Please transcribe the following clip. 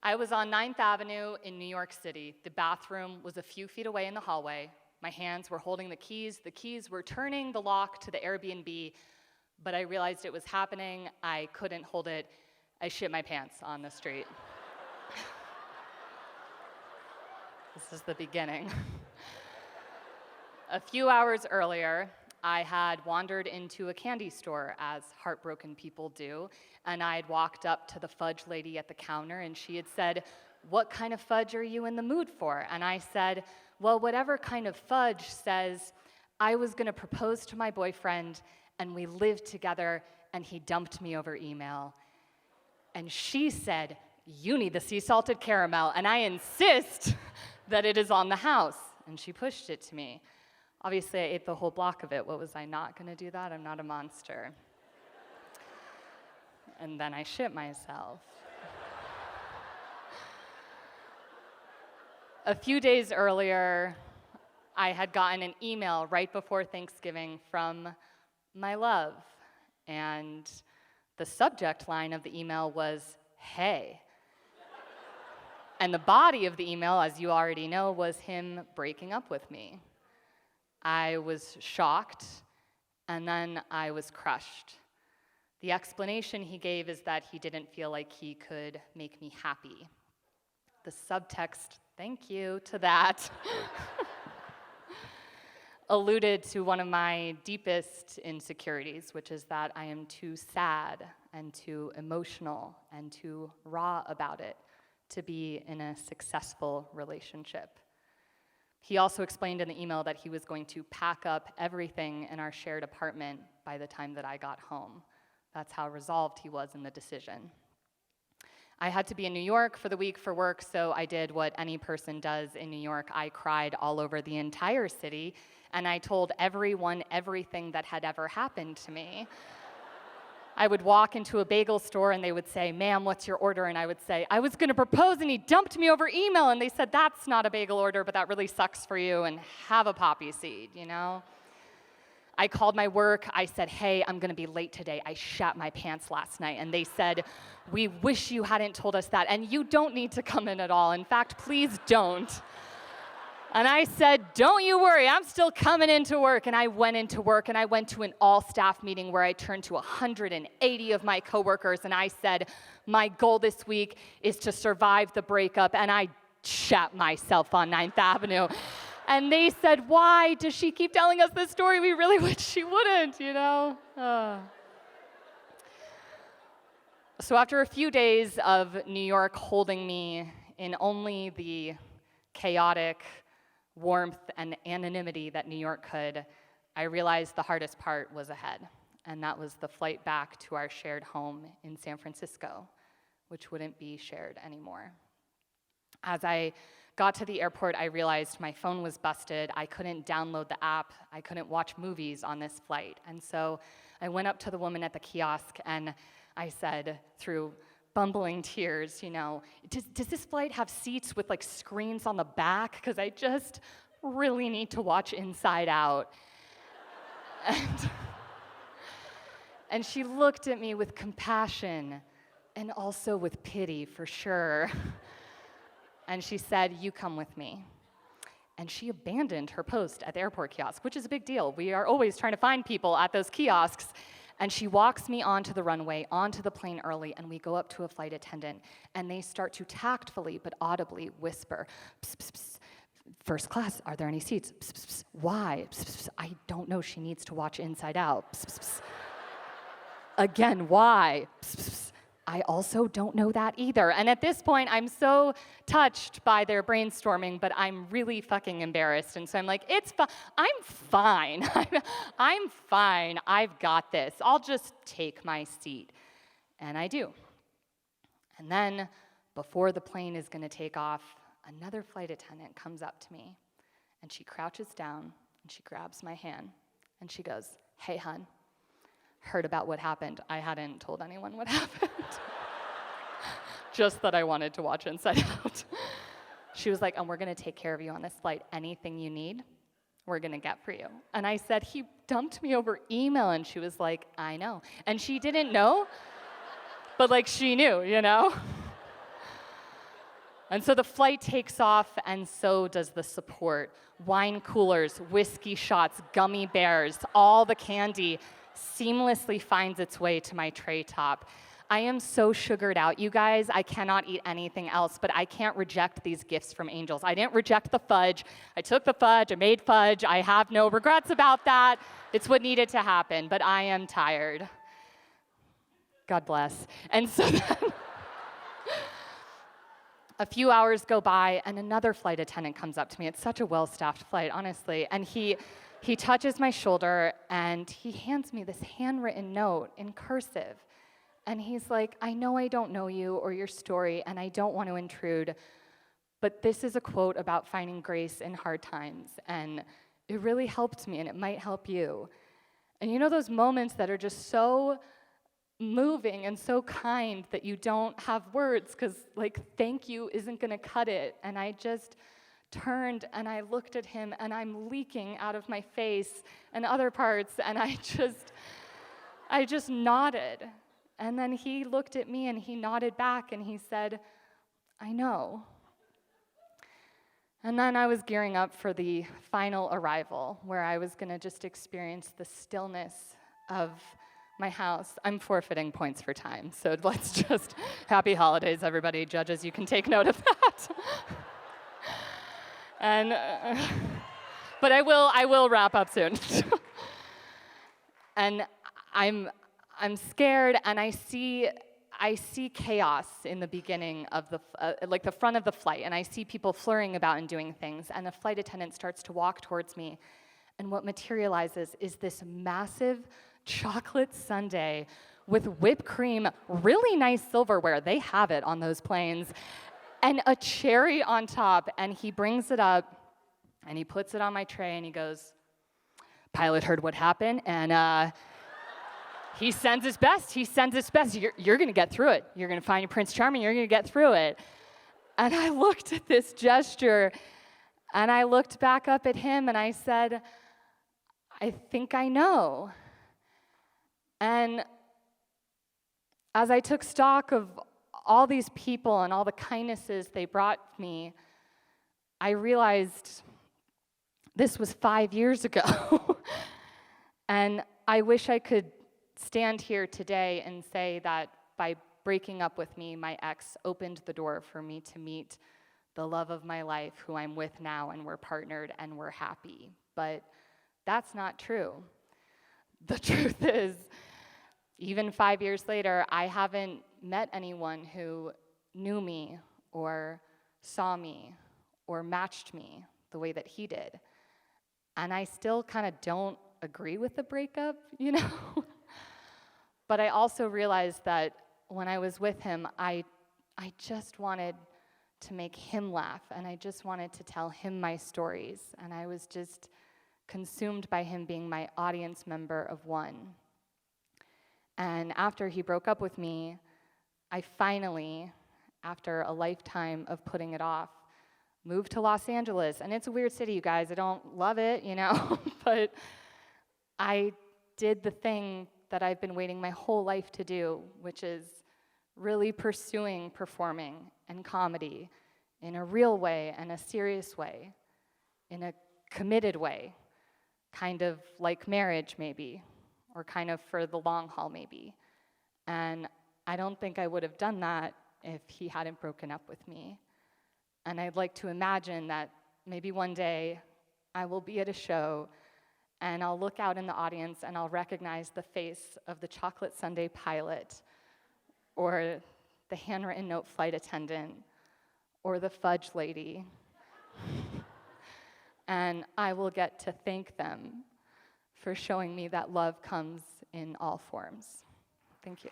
I was on 9th Avenue in New York City. The bathroom was a few feet away in the hallway. My hands were holding the keys. The keys were turning the lock to the Airbnb, but I realized it was happening. I couldn't hold it. I shit my pants on the street. This is the beginning. A few hours earlier, I had wandered into a candy store, as heartbroken people do, and I had walked up to the fudge lady at the counter, and she had said, "What kind of fudge are you in the mood for?" And I said, "Well, whatever kind of fudge says I was gonna propose to my boyfriend, and we lived together, and he dumped me over email." And she said, "You need the sea salted caramel, and I insist that it is on the house." And she pushed it to me. Obviously, I ate the whole block of it. What was I not gonna do that? I'm not a monster. And then I shit myself. A few days earlier, I had gotten an email right before Thanksgiving from my love. And the subject line of the email was, "Hey." And the body of the email, as you already know, was him breaking up with me. I was shocked, and then I was crushed. The explanation he gave is that he didn't feel like he could make me happy. The subtext, thank you to that, alluded to one of my deepest insecurities, which is that I am too sad and too emotional and too raw about it to be in a successful relationship. He also explained in the email that he was going to pack up everything in our shared apartment by the time that I got home. That's how resolved he was in the decision. I had to be in New York for the week for work, so I did what any person does in New York. I cried all over the entire city, and I told everyone everything that had ever happened to me. I would walk into a bagel store and they would say, "Ma'am, what's your order?" And I would say, "I was gonna propose and he dumped me over email." And they said, "That's not a bagel order, but that really sucks for you, and have a poppy seed, you know?" I called my work. I said, "Hey, I'm gonna be late today. I shat my pants last night." And they said, "We wish you hadn't told us that, and you don't need to come in at all. In fact, please don't." And I said, "Don't you worry, I'm still coming into work." And I went into work, and I went to an all-staff meeting where I turned to 180 of my coworkers, and I said, "My goal this week is to survive the breakup," and I shat myself on 9th Avenue. And they said, "Why does she keep telling us this story? We really wish she wouldn't, you know?" So after a few days of New York holding me in only the chaotic warmth and anonymity that New York could, I realized the hardest part was ahead, and that was the flight back to our shared home in San Francisco, which wouldn't be shared anymore. As I got to the airport, I realized my phone was busted. I couldn't download the app. I couldn't watch movies on this flight. And so I went up to the woman at the kiosk and I said, through bumbling tears, you know, does this flight have seats with like screens on the back? Because I just really need to watch Inside Out. And she looked at me with compassion and also with pity, for sure. And she said, "You come with me." And she abandoned her post at the airport kiosk, which is a big deal. We are always trying to find people at those kiosks. And she walks me onto the runway, onto the plane early, and we go up to a flight attendant, and they start to tactfully but audibly whisper, "Psst, psst, psst. First class, are there any seats? Psst, psst, psst. Why? Psst, psst, psst. I don't know, she needs to watch Inside Out. Psst, psst, psst. Again, why? Psst, psst, psst. I also don't know that either." And at this point, I'm so touched by their brainstorming, but I'm really fucking embarrassed. And so I'm like, I'm fine. I'm fine. I've got this. I'll just take my seat. And I do. And then, before the plane is gonna take off, another flight attendant comes up to me, and she crouches down, and she grabs my hand, and she goes, "Hey, hun. Heard about what happened." I hadn't told anyone what happened. Just that I wanted to watch Inside Out. She was like, "And we're gonna take care of you on this flight. Anything you need, we're gonna get for you." And I said, "He dumped me over email." And she was like, "I know." And she didn't know, but like she knew, you know? And so the flight takes off, and so does the support. Wine coolers, whiskey shots, gummy bears, all the candy seamlessly finds its way to my tray top. I am so sugared out, you guys. I cannot eat anything else, but I can't reject these gifts from angels. I didn't reject the fudge. I took the fudge, I made fudge. I have no regrets about that. It's what needed to happen, but I am tired. God bless. And so then a few hours go by, and another flight attendant comes up to me. It's such a well-staffed flight, honestly. And he touches my shoulder, and he hands me this handwritten note in cursive. And he's like, I know I don't know you or your story, and I don't want to intrude, but this is a quote about finding grace in hard times, and it really helped me, and it might help you. And you know those moments that are just so moving and so kind that you don't have words, because like thank you isn't gonna cut it. And I just turned and I looked at him, and I'm leaking out of my face and other parts, and I just nodded. And then he looked at me and he nodded back and he said, I know. And then I was gearing up for the final arrival, where I was gonna just experience the stillness of my house. I'm forfeiting points for time, so let's just, happy holidays, everybody. Judges, you can take note of that. And, but I will wrap up soon. And I'm scared, and I see chaos in the beginning of the front of the flight, and I see people flurrying about and doing things, and the flight attendant starts to walk towards me, and what materializes is this massive chocolate sundae with whipped cream, really nice silverware, they have it on those planes, and a cherry on top, and he brings it up, and he puts it on my tray, and he goes, pilot heard what happened, and he sends his best. He sends his best. You're going to get through it. You're going to find your Prince Charming. You're going to get through it. And I looked at this gesture, and I looked back up at him, and I said, I think I know. And as I took stock of all these people and all the kindnesses they brought me, I realized this was 5 years ago. And I wish I could stand here today and say that by breaking up with me, my ex opened the door for me to meet the love of my life, who I'm with now, and we're partnered and we're happy. But that's not true. The truth is, even 5 years later, I haven't met anyone who knew me or saw me or matched me the way that he did. And I still kind of don't agree with the breakup, you know? But I also realized that when I was with him, I just wanted to make him laugh, and I just wanted to tell him my stories, and I was just consumed by him being my audience member of one. And after he broke up with me, I finally, after a lifetime of putting it off, moved to Los Angeles. And it's a weird city, you guys. I don't love it, you know, but I did the thing that I've been waiting my whole life to do, which is really pursuing performing and comedy in a real way and a serious way, in a committed way, kind of like marriage maybe, or kind of for the long haul maybe. And I don't think I would have done that if he hadn't broken up with me. And I'd like to imagine that maybe one day I will be at a show and I'll look out in the audience and I'll recognize the face of the chocolate sundae pilot, or the handwritten note flight attendant, or the fudge lady. And I will get to thank them for showing me that love comes in all forms. Thank you.